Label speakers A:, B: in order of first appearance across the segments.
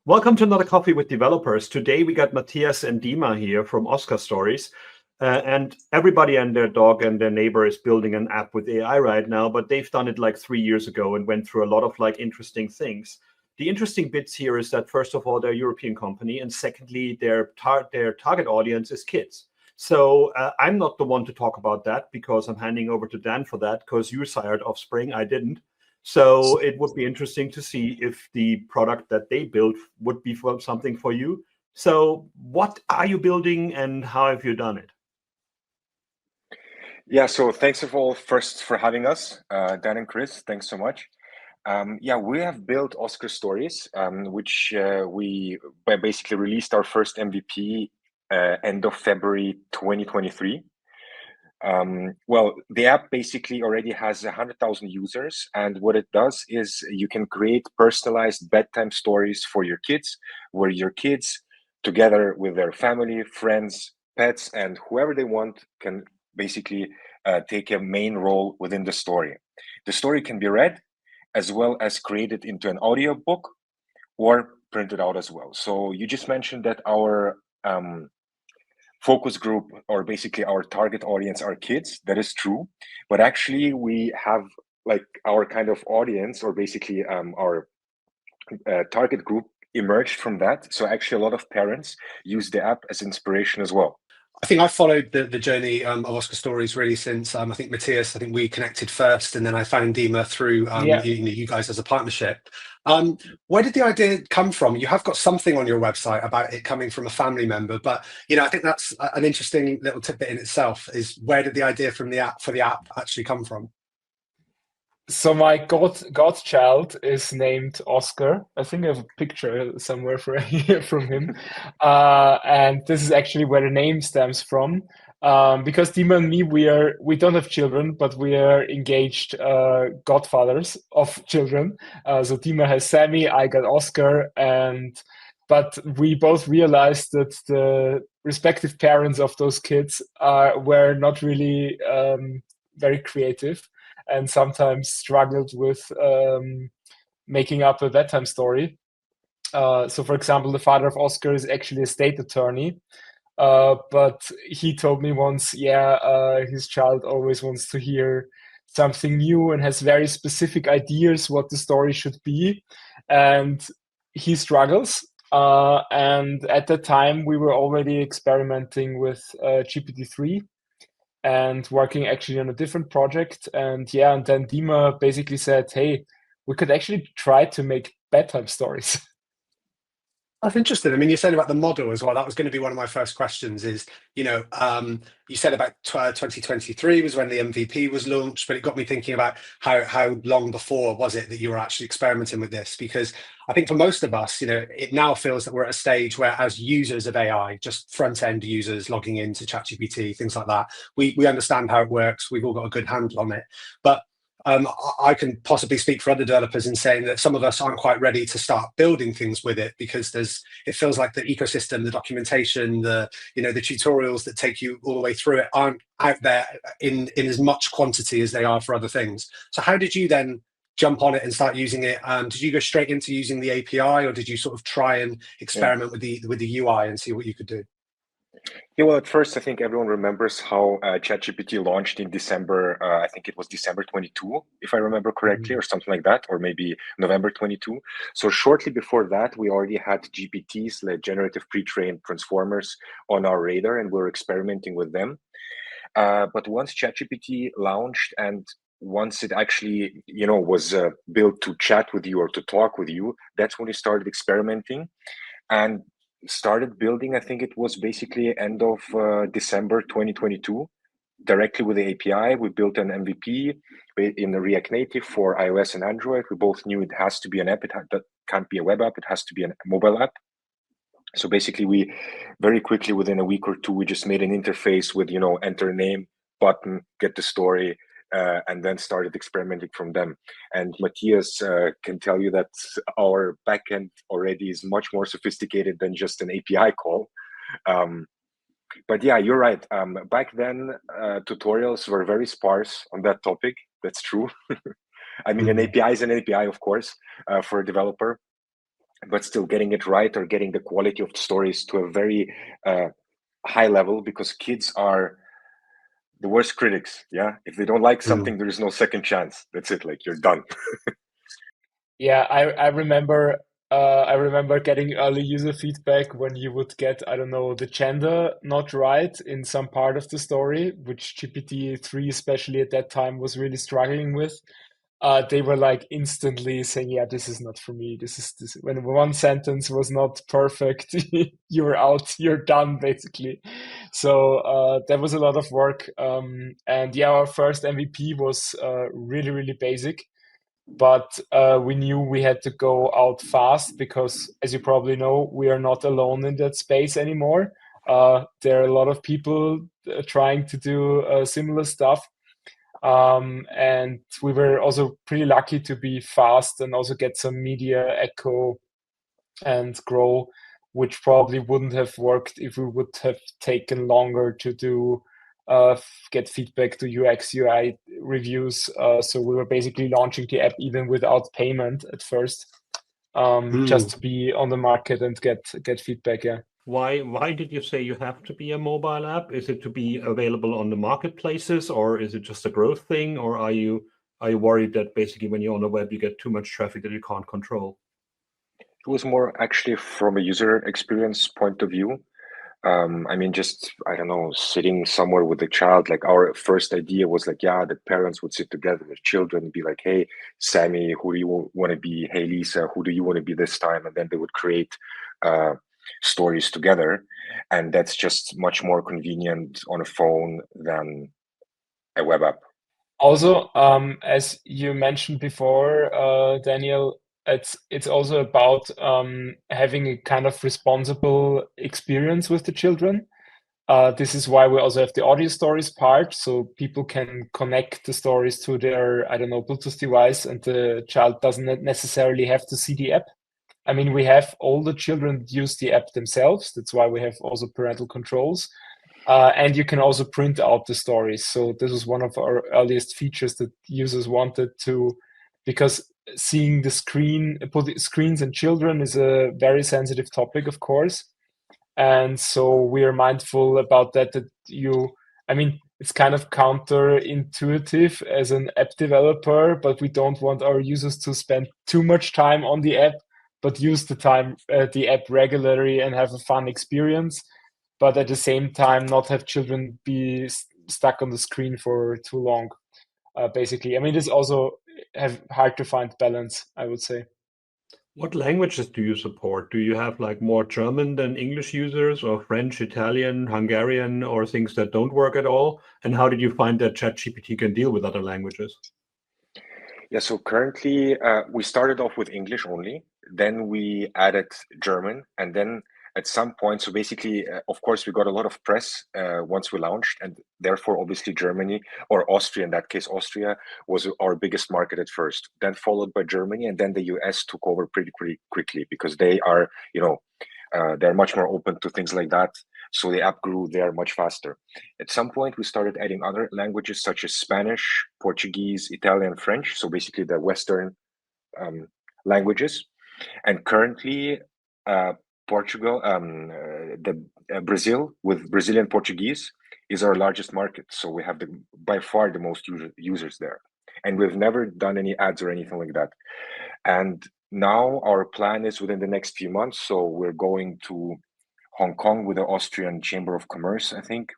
A: Welcome to another Coffee with Developers. Today we got Matthias and Dima here from OscarStories. And everybody and their dog and their neighbor is building an app with AI right now, but they've done it like 3 years ago and went through a lot of like interesting things. The interesting bits here is that first of all, they're a European company, and secondly, their target audience is kids. So I'm not the one to talk about that because I'm handing over to Dan for that because you sired Offspring, I didn't. So it would be interesting to see if the product that they built would be something for you. So what are you building and how have you done it?
B: Yeah, so thanks of all first for having us, Dan and Chris. Thanks so much. Yeah, we have built OscarStories, which we basically released our first MVP end of February 2023. Well, the app basically already has 100,000 users, and what it does is you can create personalized bedtime stories for your kids, where your kids, together with their family, friends, pets, and whoever they want, can basically take a main role within the story. The story can be read as well as created into an audiobook or printed out as well. So you just mentioned that our focus group, or basically our target audience, are kids. That is true, but actually we have like our kind of audience, or basically our target group emerged from that. So actually a lot of parents use the app as inspiration as well.
C: I think I followed the journey of OscarStories really since I think Matthias, I think we connected first, and then I found Dima through you guys as a partnership. Where did the idea come from? You have got something on your website about it coming from a family member, but I think that's an interesting little tidbit in itself. Is where did the idea from the app for the app actually come from?
D: So my godchild is named Oscar. I think I have a picture somewhere from him. And this is actually where the name stems from. Because Dima and me, we don't have children, but we are engaged godfathers of children. So Dima has Sammy, I got Oscar, but we both realized that the respective parents of those kids were not really very creative, and sometimes struggled with making up a bedtime story. So, for example, the father of Oscar is actually a state attorney, but he told me once, his child always wants to hear something new and has very specific ideas what the story should be, and he struggles. And at that time, we were already experimenting with GPT-3 and working actually on a different project. And then Dima basically said, hey, we could actually try to make bedtime stories.
C: That's interesting. I mean, you said about the model as well. That was going to be one of my first questions is, you said about 2023 was when the MVP was launched, but it got me thinking about how long before was it that you were actually experimenting with this? Because I think for most of us, it now feels that we're at a stage where, as users of AI, just front-end users logging into ChatGPT, things like that, we understand how it works. We've all got a good handle on it. But I can possibly speak for other developers in saying that some of us aren't quite ready to start building things with it because it feels like the ecosystem, the documentation, the tutorials that take you all the way through it aren't out there in as much quantity as they are for other things. So how did you then jump on it and start using it? Did you go straight into using the API, or did you sort of try and experiment with the UI and see what you could do?
B: Yeah, well, at first, I think everyone remembers how ChatGPT launched in December. I think it was December 22, if I remember correctly, or something like that, or maybe November 22. So shortly before that, we already had GPTs, like generative pre-trained transformers, on our radar, and we were experimenting with them. But once ChatGPT launched, and once it actually, was built to chat with you or to talk with you, that's when we started experimenting and started building. I think it was basically end of December 2022, directly with the API. We built an MVP in the React Native for iOS and Android. We both knew it has to be an app. That can't be a web app. It has to be a mobile app. So basically, we very quickly, within a week or two, we just made an interface with, enter name, button, get the story, and then started experimenting from them. And Matthias can tell you that our backend already is much more sophisticated than just an API call. But yeah, you're right. Back then, tutorials were very sparse on that topic. That's true. I mean, an API is an API, of course, for a developer. but still getting it right or getting the quality of the stories to a very high level, because kids are the worst critics. Yeah, if they don't like something, there is no second chance. That's it. Like, you're done.
D: Yeah, I remember getting early user feedback when you would get, I don't know, the gender not right in some part of the story, which GPT-3 especially at that time was really struggling with. They were like instantly saying, "Yeah, this is not for me. This." When one sentence was not perfect, you're out, you're done, basically. So that was a lot of work. And yeah, our first MVP was really basic, but we knew we had to go out fast because, as you probably know, we are not alone in that space anymore. There are a lot of people trying to do similar stuff. And we were also pretty lucky to be fast and also get some media echo and grow, which probably wouldn't have worked if we would have taken longer to do get feedback to UX UI reviews. So we were basically launching the app even without payment at first, just to be on the market and get feedback. Yeah.
A: Why did you say you have to be a mobile app? Is it to be available on the marketplaces, or is it just a growth thing, or are you worried that basically when you're on the web you get too much traffic that you can't control?
B: It was more actually from a user experience point of view. I mean, just, I don't know, sitting somewhere with a child, like our first idea was like, yeah, the parents would sit together with children and be like, hey, Sammy, who do you want to be? Hey, Lisa, who do you want to be this time? And then they would create stories together. And that's just much more convenient on a phone than a web app.
D: Also, as you mentioned before, Daniel, it's also about having a kind of responsible experience with the children. This is why we also have the audio stories part, so people can connect the stories to their, I don't know, Bluetooth device, and the child doesn't necessarily have to see the app. I mean, we have older children use the app themselves. That's why we have also parental controls. And you can also print out the stories. So this was one of our earliest features that users wanted to, because seeing the screens and children is a very sensitive topic, of course. And so we are mindful about that I mean, it's kind of counterintuitive as an app developer, but we don't want our users to spend too much time on the app, but use the app regularly and have a fun experience, but at the same time not have children be stuck on the screen for too long. Basically, I mean, this also have hard to find balance, I would say.
A: What languages do you support? Do you have like more German than English users, or French, Italian, Hungarian, or things that don't work at all? And how did you find that ChatGPT can deal with other languages?
B: Yeah, so currently we started off with English only, then we added German, and then at some point, so basically, of course, we got a lot of press once we launched, and therefore, obviously, Germany, or Austria, in that case, Austria was our biggest market at first, then followed by Germany, and then the US took over pretty quickly because they are, they're much more open to things like that. So the app grew there much faster. At some point, we started adding other languages such as Spanish, Portuguese, Italian, French. So basically the Western languages. And currently, Brazil with Brazilian Portuguese is our largest market. So we have by far the most users there. And we've never done any ads or anything like that. And now our plan is within the next few months. So we're going to Hong Kong with the Austrian Chamber of Commerce, I think.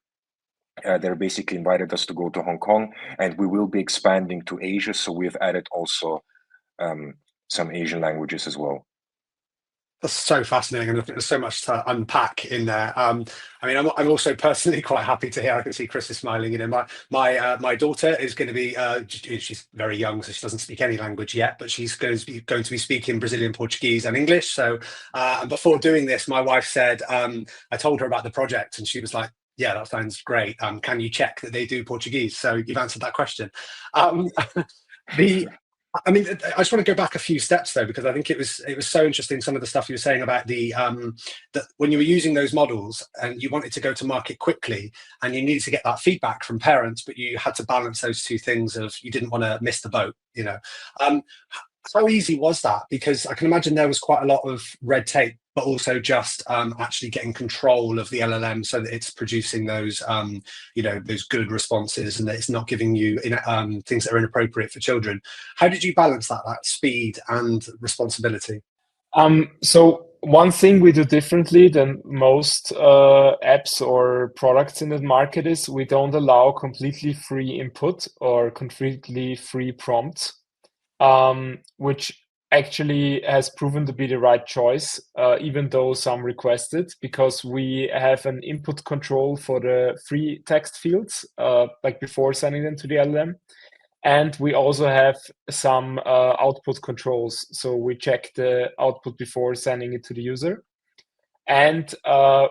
B: They're basically invited us to go to Hong Kong, and we will be expanding to Asia. So we've added also some Asian languages as well.
C: That's so fascinating, and I think there's so much to unpack in there. I mean, I'm also personally quite happy to hear. I can see Chris is smiling. You know, my daughter is going to be she's very young, so she doesn't speak any language yet, but she's going to be speaking Brazilian Portuguese and English. So, and before doing this, my wife said, I told her about the project, and she was like, "Yeah, that sounds great. Can you check that they do Portuguese?" So you've answered that question. I mean, I just want to go back a few steps though, because I think it was so interesting, some of the stuff you were saying about that when you were using those models and you wanted to go to market quickly and you needed to get that feedback from parents, but you had to balance those two things of you didn't want to miss the boat, you know. How easy was that? Because I can imagine there was quite a lot of red tape, but also just actually getting control of the LLM so that it's producing those, those good responses, and that it's not giving you things that are inappropriate for children. How did you balance that speed and responsibility?
D: So one thing we do differently than most apps or products in the market is we don't allow completely free input or completely free prompts, which actually has proven to be the right choice, even though some request it, because we have an input control for the free text fields, like before sending them to the LLM. And we also have some output controls. So we check the output before sending it to the user. And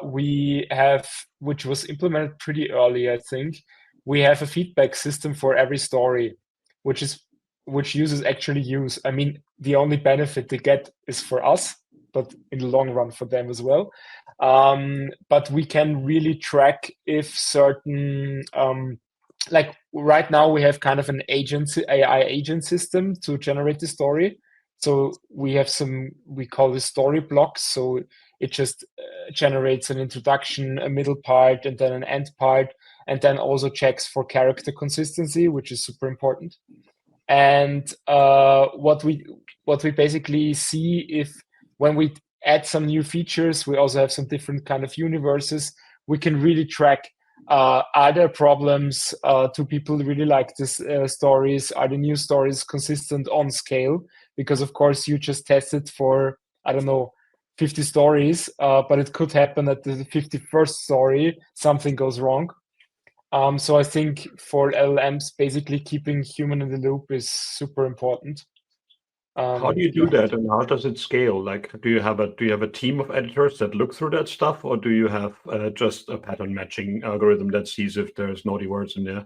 D: we have, which was implemented pretty early, I think, we have a feedback system for every story, which users actually use. I mean, the only benefit they get is for us, but in the long run for them as well. But we can really track if certain, like right now we have kind of an AI agent system to generate the story. So we have we call this story blocks. So it just generates an introduction, a middle part, and then an end part, and then also checks for character consistency, which is super important. And what we basically see, if when we add some new features, we also have some different kind of universes, we can really track, are there problems? Do people really like this stories? Are the new stories consistent on scale? Because of course you just tested for, I don't know, 50 stories, but it could happen at the 51st story, something goes wrong. So I think for LLMs, basically keeping human in the loop is super important.
A: How do you do that, and how does it scale? Like, do you have a team of editors that look through that stuff, or do you have just a pattern matching algorithm that sees if there's naughty words in there?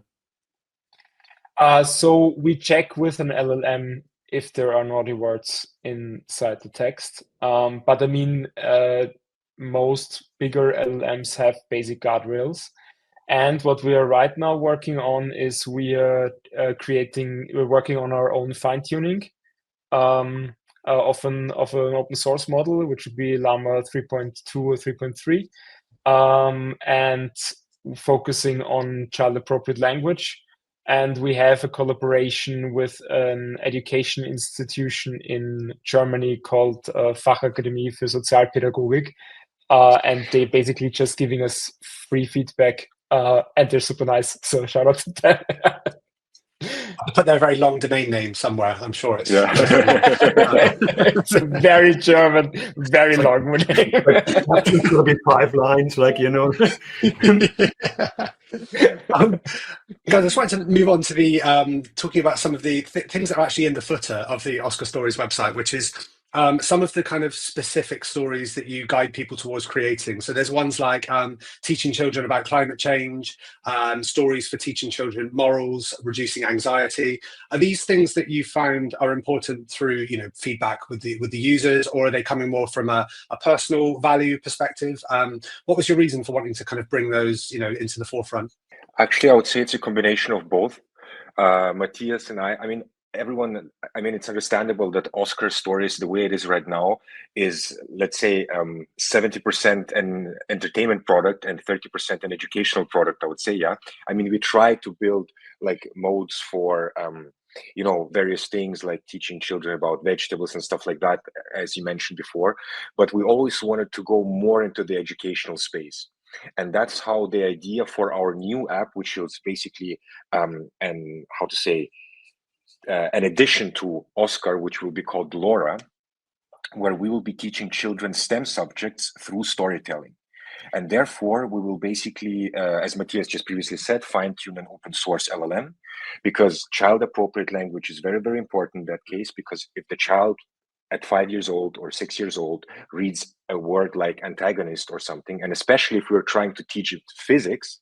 D: So we check with an LLM if there are naughty words inside the text. But I mean, most bigger LLMs have basic guardrails. And what we are right now working on is we're working on our own fine-tuning of an open source model, which would be Llama 3.2 or 3.3, and focusing on child-appropriate language. And we have a collaboration with an education institution in Germany called Fachakademie für Sozialpädagogik. And they basically just giving us free feedback, and they're super nice. So shout out to them.
C: I'll put their very long domain name somewhere. I'm sure it's.
B: Yeah.
D: It's a very German, very long name.
A: It's gonna be 5 lines, like, you know.
C: Guys, I just wanted to move on to the talking about some of the things that are actually in the footer of the OscarStories website, which is some of the kind of specific stories that you guide people towards creating. So there's ones like teaching children about climate change, stories for teaching children morals, reducing anxiety. Are these things that you found are important through, feedback with the users, or are they coming more from a personal value perspective? What was your reason for wanting to kind of bring those, into the forefront?
B: Actually, I would say it's a combination of both. Matthias and I mean, everyone, I mean, it's understandable that OscarStories, the way it is right now, is, let's say, 70% an entertainment product and 30% an educational product, I would say, yeah. I mean, we try to build like modes for, various things like teaching children about vegetables and stuff like that, as you mentioned before. But we always wanted to go more into the educational space. And that's how the idea for our new app, which is basically an addition to Oscar, which will be called Laura, where we will be teaching children STEM subjects through storytelling. And therefore, we will basically, as Matthias just previously said, fine-tune an open source LLM, because child-appropriate language is very, very important in that case, because if the child at 5 years old or 6 years old reads a word like antagonist or something, and especially if we're trying to teach it physics,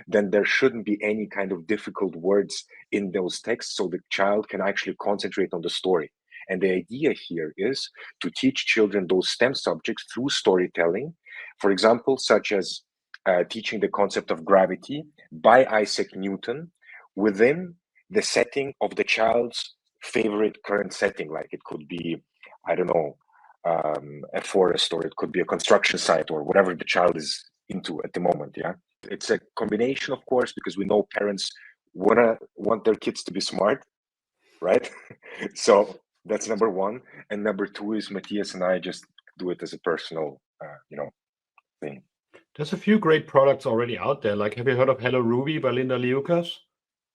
B: then there shouldn't be any kind of difficult words in those texts, so the child can actually concentrate on the story. And the idea here is to teach children those STEM subjects through storytelling, for example, such as teaching the concept of gravity by Isaac Newton within the setting of the child's favorite current setting. Like it could be, I don't know, a forest, or it could be a construction site, or whatever the child is into at the moment. Yeah, it's a combination, of course, because we know parents want their kids to be smart, right? So that's number one, and number two is Matthias and I just do it as a personal, thing.
A: There's a few great products already out there. Like, have you heard of Hello Ruby by Linda Liukas?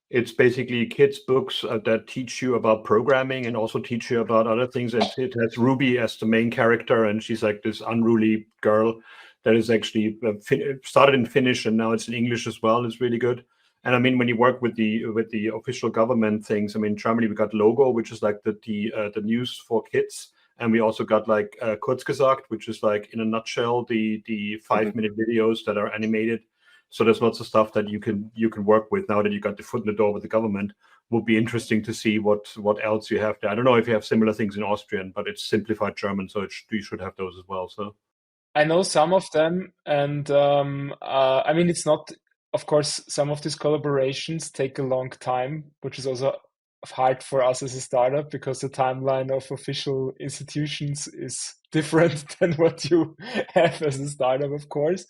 A: It's basically kids' books that teach you about programming and also teach you about other things. And it has Ruby as the main character, and she's like this unruly girl that is actually started in Finnish and now it's in English as well. It's really good. And I mean, when you work with the official government things, I mean, in Germany we got Logo, which is like the news for kids, and we also got like Kurzgesagt, which is like in a nutshell the 5-minute videos that are animated. So there's lots of stuff that you can work with now that you got the foot in the door with the government. Would be interesting to see what else you have there. I don't know if you have similar things in Austrian, but it's simplified German, so you should have those as well. So
D: I know some of them, and I mean, it's not, of course, some of these collaborations take a long time, which is also hard for us as a startup because the timeline of official institutions is different than what you have as a startup, of course.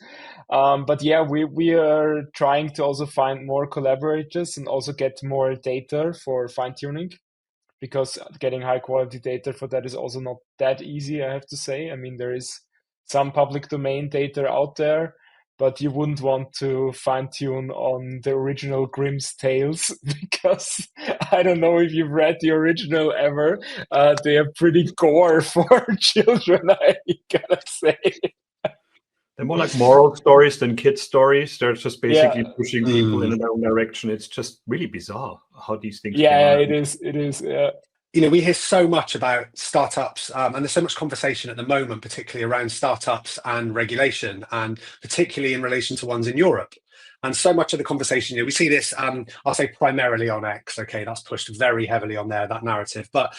D: But yeah, we are trying to also find more collaborators and also get more data for fine tuning, because getting high quality data for that is also not that easy, I have to say. I mean, there is some public domain data out there, but you wouldn't want to fine tune on the original Grimm's Tales because I don't know if you've read the original ever. They are pretty gore for children, I gotta say.
A: they're more like moral stories than kids stories. They're just basically
D: Yeah.
A: pushing people in their own direction. It's just really bizarre how these things
D: Yeah,
A: come out.
D: it is. It is.
C: We hear so much about startups, and there's so much conversation at the moment, particularly around startups and regulation, and particularly in relation to ones in Europe. And so much of the conversation, we see this, I'll say primarily on X. Okay, that's pushed very heavily on there, that narrative. But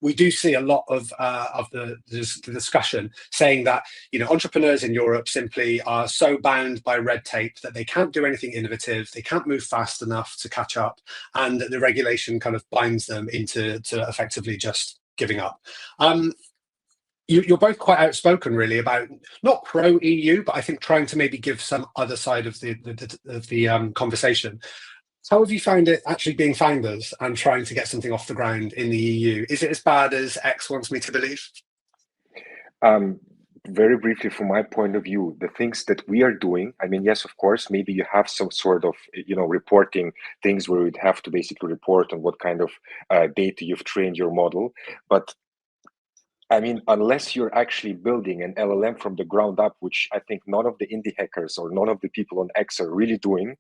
C: we do see a lot of the discussion saying that entrepreneurs in Europe simply are so bound by red tape that they can't do anything innovative, they can't move fast enough to catch up, and the regulation kind of binds them into effectively just giving up. You're both quite outspoken, really, about not pro EU, but I think trying to maybe give some other side of the conversation. How have you found it actually being founders and trying to get something off the ground in the EU? Is it as bad as X wants me to believe?
B: Very briefly, from my point of view, the things that we are doing, I mean, yes, of course, maybe you have some sort of, reporting things where you'd have to basically report on what kind of data you've trained your model. But I mean, unless you're actually building an LLM from the ground up, which I think none of the indie hackers or none of the people on X are really doing,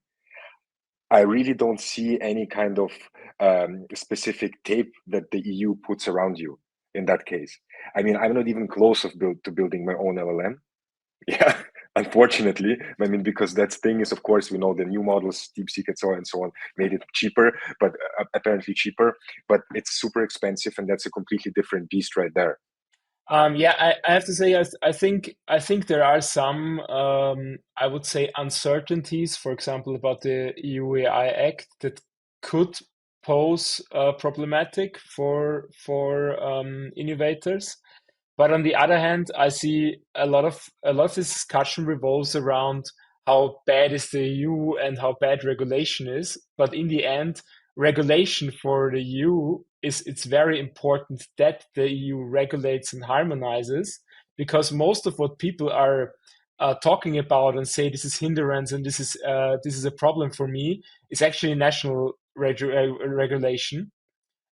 B: I really don't see any kind of specific tape that the EU puts around you in that case. I mean, I'm not even close to building my own LLM. Yeah, unfortunately. I mean, because that thing is, of course, we know the new models, DeepSeek and so on, made it cheaper, but apparently cheaper, but it's super expensive, and that's a completely different beast right there.
D: Yeah, I have to say, I think there are some, I would say, uncertainties, for example, about the EU AI Act that could pose problematic for innovators. But on the other hand, I see a lot of this discussion revolves around how bad is the EU and how bad regulation is. But in the end, regulation for the EU it's very important that the EU regulates and harmonizes, because most of what people are talking about and say this is hindrance and this is a problem for me is actually national regulation.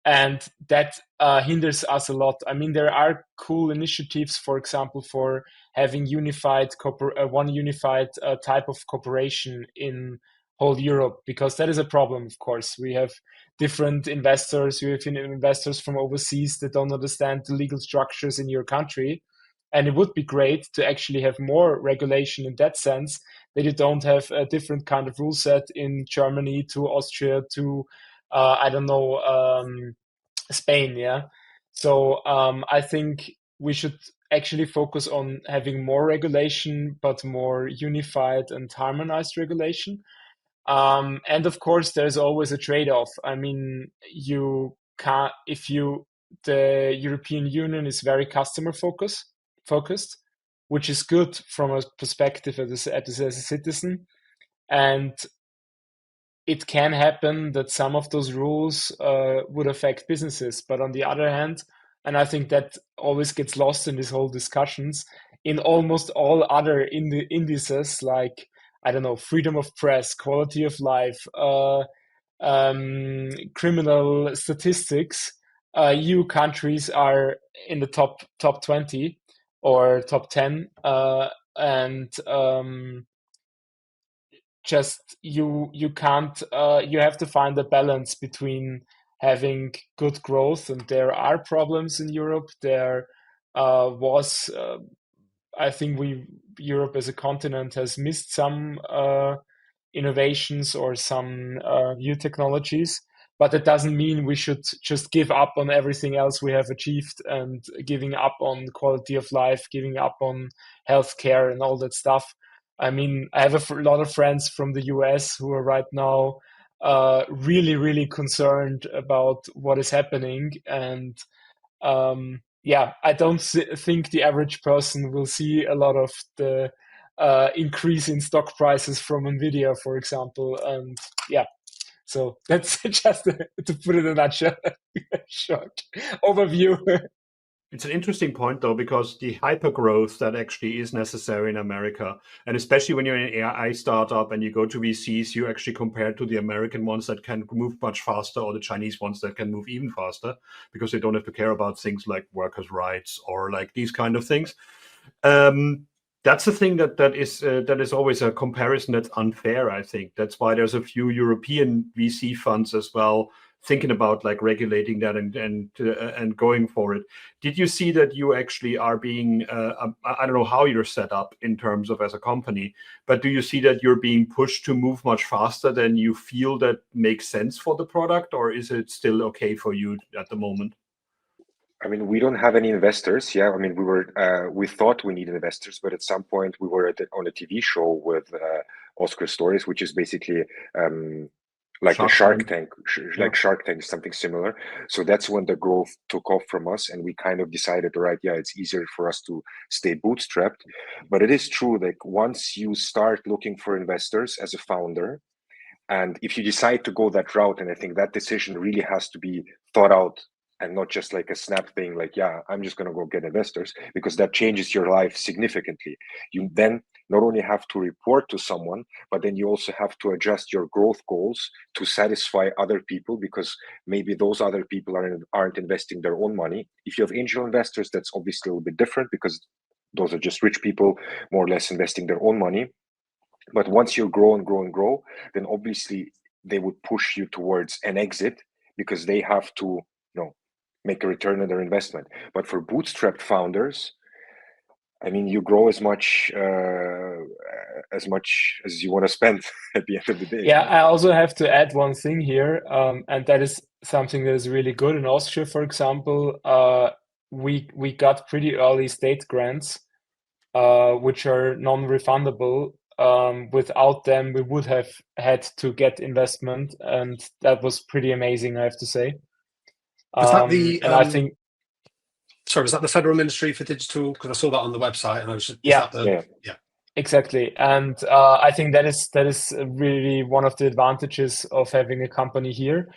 D: And that hinders us a lot. I mean, there are cool initiatives, for example, for having one unified type of cooperation in whole Europe, because that is a problem, of course. We have different investors, you have investors from overseas that don't understand the legal structures in your country. And it would be great to actually have more regulation in that sense, that you don't have a different kind of rule set in Germany to Austria to I don't know, Spain, yeah. So I think we should actually focus on having more regulation, but more unified and harmonized regulation. And of course, there's always a trade-off. I mean, you can't, the European Union is very customer focused, which is good from a perspective as a citizen. And it can happen that some of those rules would affect businesses. But on the other hand, and I think that always gets lost in these whole discussions, in almost all other indices, like, I don't know, freedom of press, quality of life, criminal statistics, EU countries are in the top 20 or top 10, and just you can't you have to find a balance between having good growth, and there are problems in Europe. There was I think Europe as a continent has missed some innovations or some new technologies, but that doesn't mean we should just give up on everything else we have achieved and giving up on quality of life, giving up on healthcare and all that stuff. I mean, I have a lot of friends from the US who are right now really, really concerned about what is happening. And yeah, I don't think the average person will see a lot of the increase in stock prices from NVIDIA, for example. And yeah, so that's just to put it in a nutshell, short overview.
A: It's an interesting point, though, because the hypergrowth that actually is necessary in America, and especially when you're an AI startup and you go to VCs, you actually compare to the American ones that can move much faster, or the Chinese ones that can move even faster, because they don't have to care about things like workers' rights or like these kind of things. That's the thing that is always a comparison that's unfair. I think that's why there's a few European VC funds as well thinking about like regulating that and going for it. Did you see that you actually are being I don't know how you're set up in terms of as a company, but do you see that you're being pushed to move much faster than you feel that makes sense for the product, or is it still okay for you at the moment?
B: I mean, we don't have any investors. Yeah, I mean, we thought we need investors, but at some point we were on a TV show with OscarStories, which is basically like a Shark Tank, like Shark Tank, something similar. So that's when the growth took off from us, and we kind of decided, all right, yeah, it's easier for us to stay bootstrapped. But it is true, like once you start looking for investors as a founder, and if you decide to go that route, and I think that decision really has to be thought out and not just like a snap thing, like, yeah, I'm just going to go get investors, because that changes your life significantly. You then not only have to report to someone, but then you also have to adjust your growth goals to satisfy other people, because maybe those other people aren't investing their own money. If you have angel investors, that's obviously a little bit different, because those are just rich people more or less investing their own money. But once you grow and grow and grow, then obviously they would push you towards an exit, because they have to, make a return on their investment. But for bootstrapped founders, I mean, you grow as much as you want to spend at the end of the day.
D: Yeah, I also have to add one thing here, and that is something that is really good in Austria. For example, we got pretty early state grants, which are non-refundable. Without them, we would have had to get investment, and that was pretty amazing, I have to say.
C: Was that the?
D: And I think.
C: Sorry, was that the Federal Ministry for Digital? Because I saw that on the website, and I was just,
D: yeah. Exactly, and I think that is really one of the advantages of having a company here.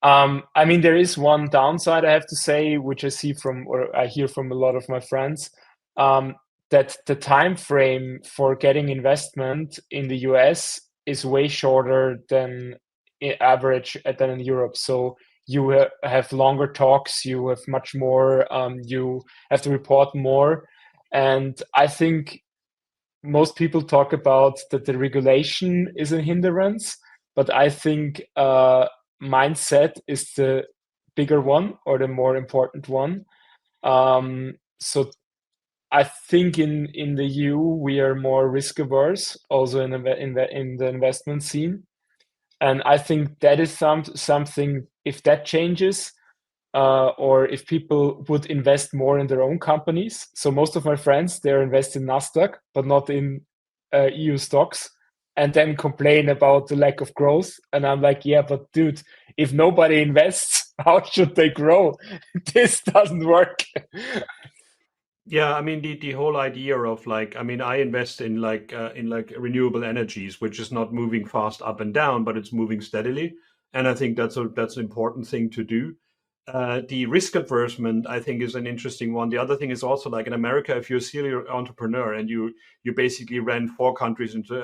D: I mean, there is one downside, I have to say, which I see or I hear from a lot of my friends, that the time frame for getting investment in the US is way shorter than average than in Europe. So you have longer talks, you have much more, you have to report more. And I think most people talk about that the regulation is a hindrance, but I think mindset is the bigger one, or the more important one. So I think in the EU we are more risk averse, also in the investment scene, and I think that is something. If that changes, or if people would invest more in their own companies. So most of my friends, they're invested in Nasdaq, but not in EU stocks, and then complain about the lack of growth. And I'm like, yeah, but dude, if nobody invests, how should they grow? This doesn't work.
A: Yeah, I mean the whole idea of like, I mean, I invest in like renewable energies, which is not moving fast up and down, but it's moving steadily, and I think that's an important thing to do. The risk advertisement, I think, is an interesting one. The other thing is also like in America, if you're a serial entrepreneur and you basically ran four companies into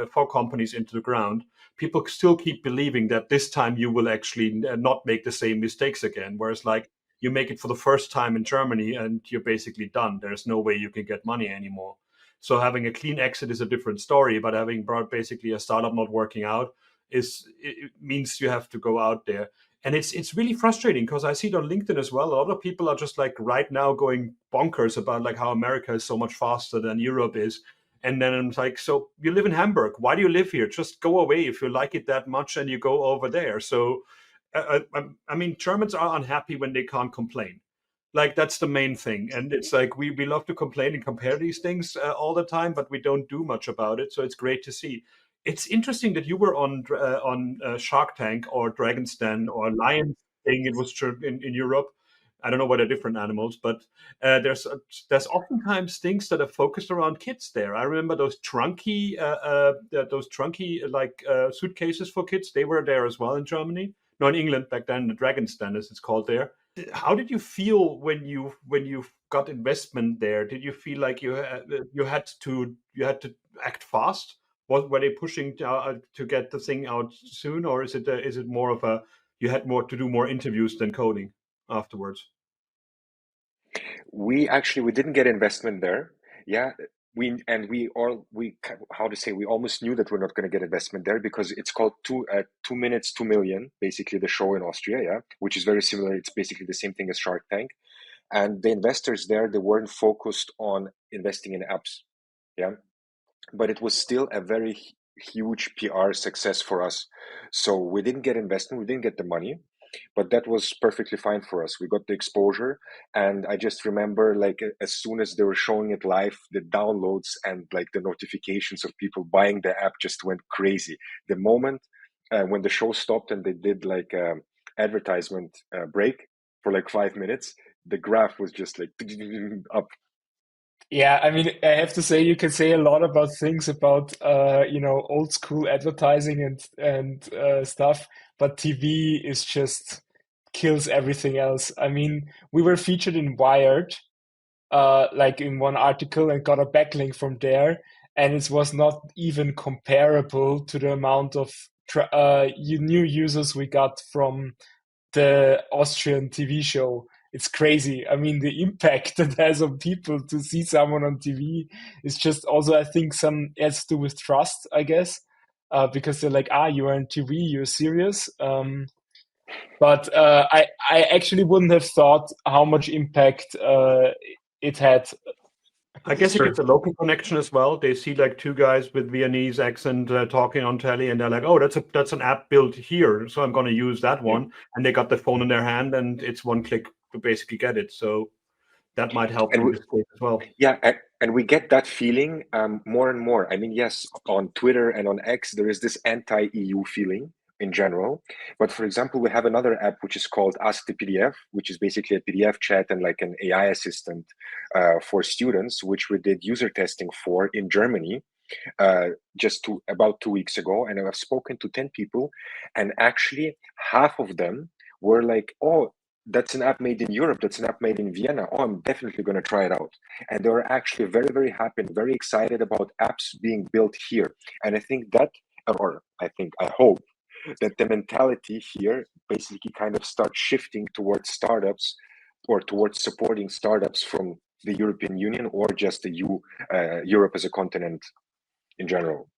A: the ground, people still keep believing that this time you will actually not make the same mistakes again. Whereas like you make it for the first time in Germany and you're basically done. There's no way you can get money anymore. So having a clean exit is a different story, but having brought basically a startup not working out it means you have to go out there. And it's really frustrating because I see it on LinkedIn as well. A lot of people are just like right now going bonkers about like how America is so much faster than Europe is. And then I'm like, so you live in Hamburg. Why do you live here? Just go away if you like it that much and you go over there. So I mean, Germans are unhappy when they can't complain. Like that's the main thing, and it's like we love to complain and compare these things all the time, but we don't do much about it. So it's great to see. It's interesting that you were on Shark Tank or Dragon's Den or Lion Thing. It was in Europe. I don't know what are different animals, but there's oftentimes things that are focused around kids there. I remember those trunky like suitcases for kids. They were there as well in Germany. No, in England back then, the Dragon's Den, as it's called there. How did you feel when you got investment there? Did you feel like you had to act fast? Were they pushing to get the thing out soon, or is it more of a you had more to do more interviews than coding afterwards?
B: We didn't get investment there. Yeah, we how to say, we almost knew that we're not going to get investment there because it's called 2 minutes 2 million, basically the show in Austria. Yeah, which is very similar. It's basically the same thing as Shark Tank, and the investors there, they weren't focused on investing in apps. Yeah, but it was still a very huge PR success for us. So we didn't get investment, we didn't get the money, but that was perfectly fine for us. We got the exposure, and I just remember like as soon as they were showing it live, the downloads and like the notifications of people buying the app just went crazy. The moment when the show stopped and they did like advertisement break for like 5 minutes, the graph was just like up.
D: Yeah, I mean, I have to say, you can say a lot about things about old school advertising and stuff, but TV is just kills everything else. I mean, we were featured in Wired, like in one article, and got a backlink from there, and it was not even comparable to the amount of new users we got from the Austrian TV show. It's crazy. I mean, the impact that has on people to see someone on TV is just also, I think, some has to do with trust, I guess, because they're like, you are on TV, you're serious. But I actually wouldn't have thought how much impact it had.
A: I guess it gets a local connection as well. They see like two guys with Viennese accent talking on telly, and they're like, "Oh, that's an app built here, so I'm going to use that one." And they got the phone in their hand, and it's one click to basically get it. So that might help in this case as well.
B: Yeah, and we get that feeling more and more. I mean, yes, on Twitter and on X, there is this anti-EU feeling in general. But for example, we have another app which is called Ask the PDF, which is basically a PDF chat and like an AI assistant for students, which we did user testing for in Germany about 2 weeks ago. And I've spoken to 10 people, and actually half of them were like, "Oh, that's an app made in Europe. That's an app made in Vienna. Oh, I'm definitely going to try it out." And they were actually very, very happy and very excited about apps being built here. And I think I hope that the mentality here basically kind of starts shifting towards startups or towards supporting startups from the European Union or just the Europe as a continent in general.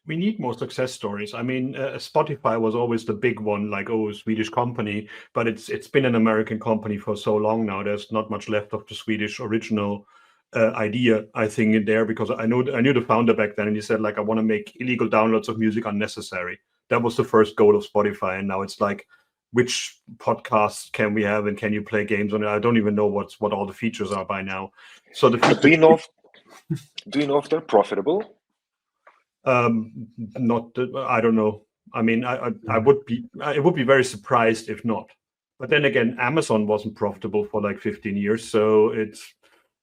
A: We need more success stories. I mean, Spotify was always the big one, like, oh, a Swedish company, but it's been an American company for so long now. There's not much left of the Swedish original idea, I think, in there, because I knew the founder back then, and he said, like, I want to make illegal downloads of music unnecessary. That was the first goal of Spotify, and now it's like, which podcasts can we have, and can you play games on it? I don't even know what all the features are by now. So
B: do you know if they're profitable?
A: I don't know. I mean, I would be very surprised if not. But then again, Amazon wasn't profitable for like 15 years, so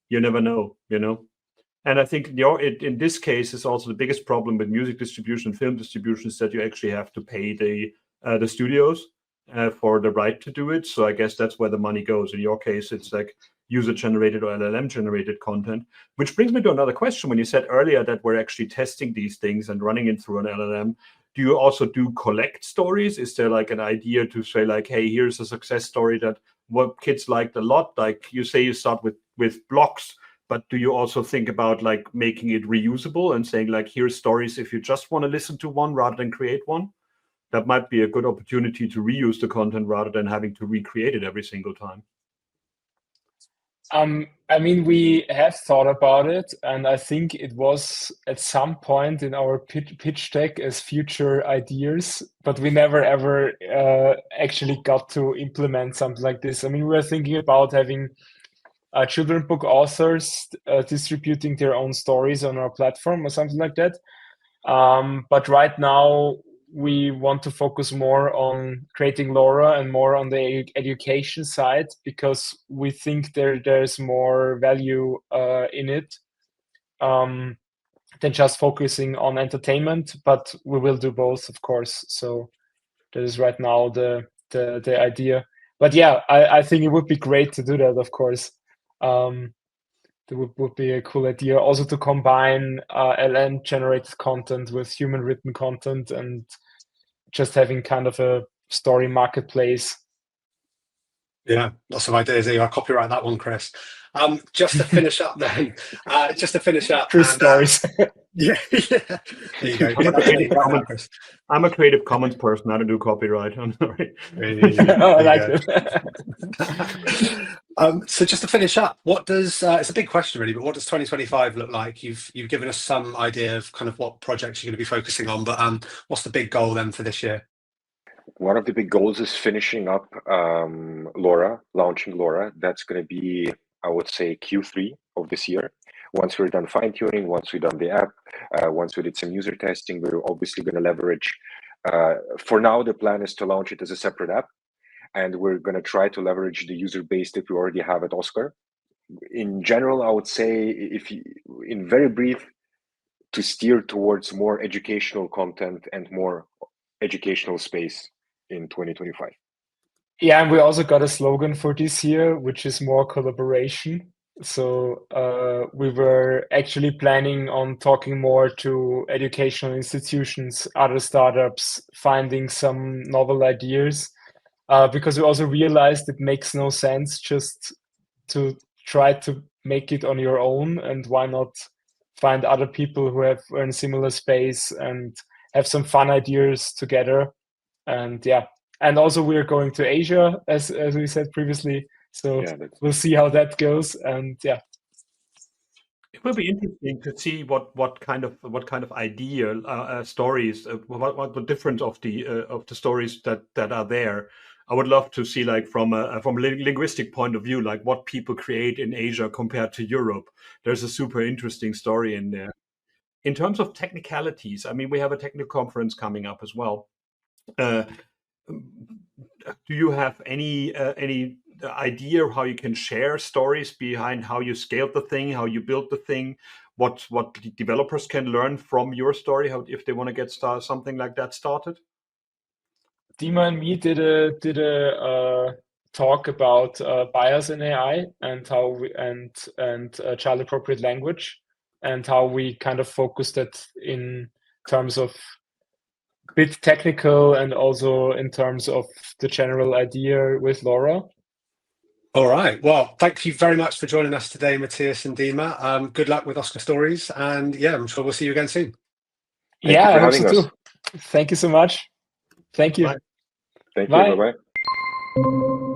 A: you never know, And I think in this case is also the biggest problem with music distribution, film distribution, is that you actually have to pay the studios for the right to do it. So I guess that's where the money goes. In your case, it's like user-generated or LLM-generated content, which brings me to another question. When you said earlier that we're actually testing these things and running it through an LLM, do you also do collect stories? Is there like an idea to say like, hey, here's a success story that what kids liked a lot? Like you say you start with blocks, but do you also think about like making it reusable and saying like, here's stories if you just want to listen to one rather than create one? That might be a good opportunity to reuse the content rather than having to recreate it every single time.
D: I mean, we have thought about it, and I think it was at some point in our pitch deck as future ideas, but we never ever actually got to implement something like this. I mean, we were thinking about having children book authors distributing their own stories on our platform or something like that. But right now, we want to focus more on creating LoRa and more on the education side, because we think there's more value in it than just focusing on entertainment. But we will do both, of course. So that is right now the idea. But yeah, I think it would be great to do that, of course. That would be a cool idea. Also to combine LM-generated content with human-written content and just having kind of a story marketplace.
C: Yeah, lots of ideas there. I'll copyright that one, Chris. Just to finish up then,
D: True stories.
C: Yeah, there you go.
A: I'm a Creative Commons person. I don't do copyright. I'm sorry.
D: I like it.
C: So just to finish up, what does it's a big question really, but what does 2025 look like? You've given us some idea of kind of what projects you're going to be focusing on, but what's the big goal then for this year?
B: One of the big goals is finishing up LoRa, launching LoRa. That's going to be, I would say, Q3 of this year. Once we're done fine-tuning, once we've done the app, once we did some user testing, we're obviously going to leverage. For now, the plan is to launch it as a separate app, and we're going to try to leverage the user base that we already have at Oscar. In general, I would say, in very brief, to steer towards more educational content and more educational space in 2025.
D: Yeah, and we also got a slogan for this year, which is more collaboration. So we were actually planning on talking more to educational institutions, other startups, finding some novel ideas, because we also realized it makes no sense just to try to make it on your own, and why not find other people who are in similar space and have some fun ideas together. And yeah, and also we're going to Asia, as we said previously. So yeah, we'll see how that goes. And yeah,
A: it will be interesting to see what kind of idea stories, what the difference of the stories that are there. I would love to see, like from a linguistic point of view, like what people create in Asia compared to Europe. There's a super interesting story in there. In terms of technicalities, I mean, we have a technical conference coming up as well. Do you have any idea of how you can share stories behind how you scaled the thing, how you built the thing, what the developers can learn from your story, how if they want to get something like that started?
D: Dima and me did a talk about bias in AI and how child appropriate language, and how we kind of focused it in terms of bit technical and also in terms of the general idea with LoRa.
C: All right. Well, thank you very much for joining us today, Matthias and Dima. Good luck with OscarStories, and yeah, I'm sure we'll see you again soon.
D: Yeah, I hope so too. Thank you so much. Thank you.
A: Bye.
B: Thank you. Bye-bye.